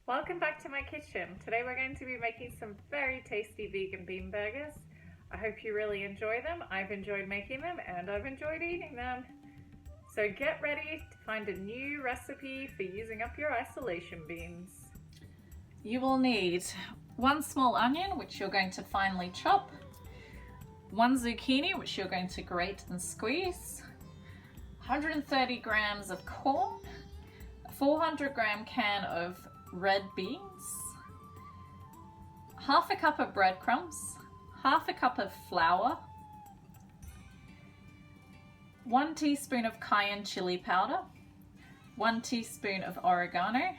Welcome back to my kitchen. Today we're going to be making some very tasty vegan bean burgers. I hope you really enjoy them. I've enjoyed making them and I've enjoyed eating them. So get ready to find a new recipe for using up your isolation beans. You will need 1 small onion, which you're going to finely chop, 1 zucchini, which you're going to grate and squeeze, 130 grams of corn, a 400-gram can of red beans, half a cup of breadcrumbs, half a cup of flour, 1 teaspoon of cayenne chili powder, 1 teaspoon of oregano,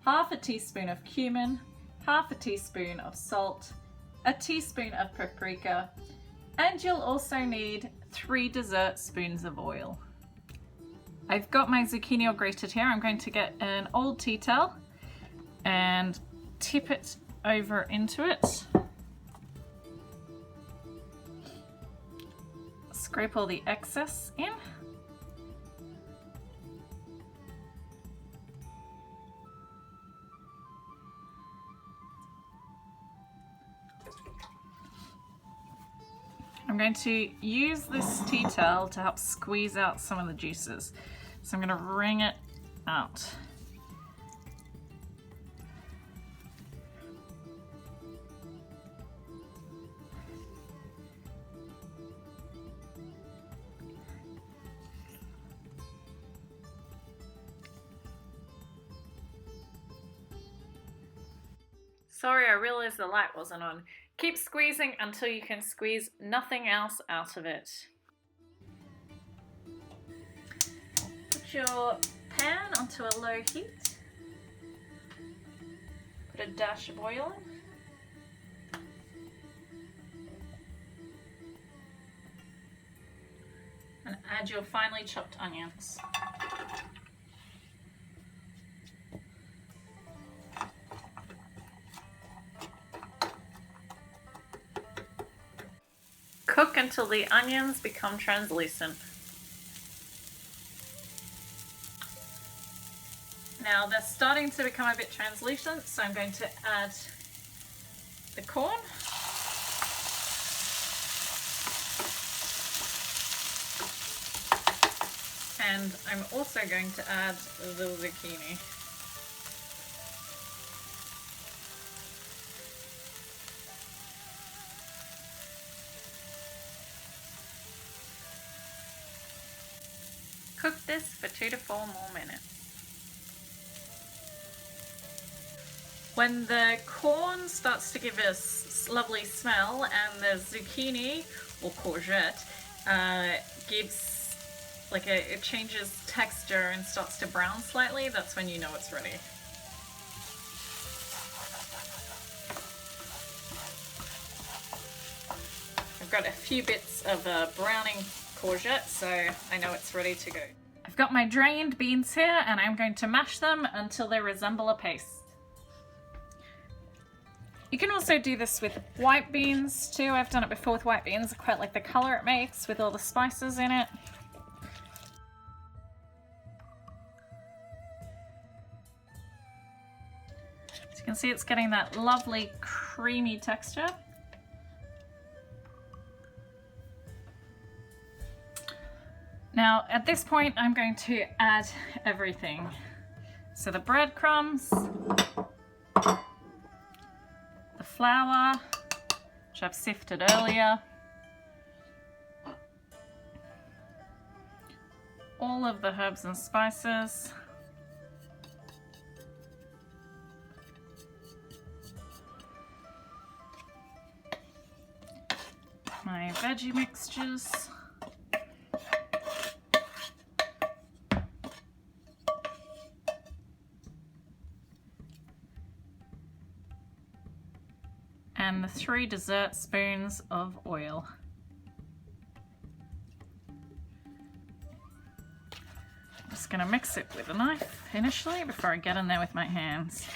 half a teaspoon of cumin, half a teaspoon of salt, a teaspoon of paprika, and you'll also need 3 dessert spoons of oil. I've got my zucchini all grated here. I'm going to get an old tea towel and tip it over into it. Scrape all the excess in. I'm going to use this tea towel to help squeeze out some of the juices. So I'm going to wring it out. Sorry, I realised the light wasn't on. Keep squeezing until you can squeeze nothing else out of it. Put your pan onto a low heat. Put a dash of oil in. And add your finely chopped onions. Cook until the onions become translucent. Now they're starting to become a bit translucent, so I'm going to add the corn. And I'm also going to add the zucchini. Cook this for 2 to 4 more minutes. When the corn starts to give us lovely smell and the zucchini or courgette gives it changes texture and starts to brown slightly, that's when you know it's ready. I've got a few bits of browning courgette, so I know it's ready to go. I've got my drained beans here and I'm going to mash them until they resemble a paste. You can also do this with white beans too. I've done it before with white beans. I quite like the colour it makes with all the spices in it. So you can see it's getting that lovely creamy texture. Now, at this point, I'm going to add everything. So the breadcrumbs, the flour, which I've sifted earlier, all of the herbs and spices, my veggie mixtures, and the 3 dessert spoons of oil. I'm just going to mix it with a knife initially before I get in there with my hands.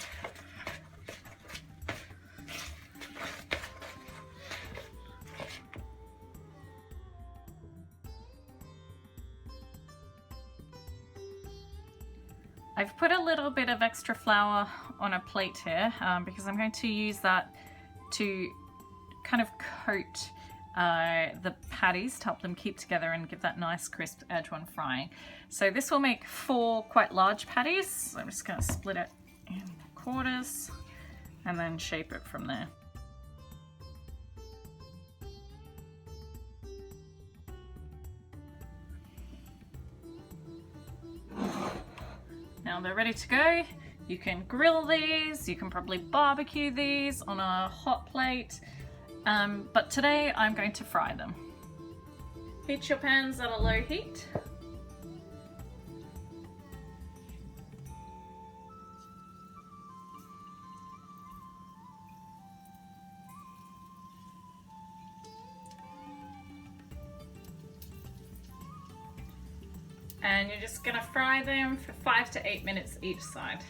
I've put a little bit of extra flour on a plate here because I'm going to use that to kind of coat the patties to help them keep together and give that nice crisp edge when frying. So this will make 4 quite large patties. So I'm just going to split it in quarters and then shape it from there. Now they're ready to go. You can grill these, you can probably barbecue these on a hot plate, but today I'm going to fry them. Heat your pans at a low heat. And you're just gonna fry them for 5 to 8 minutes each side.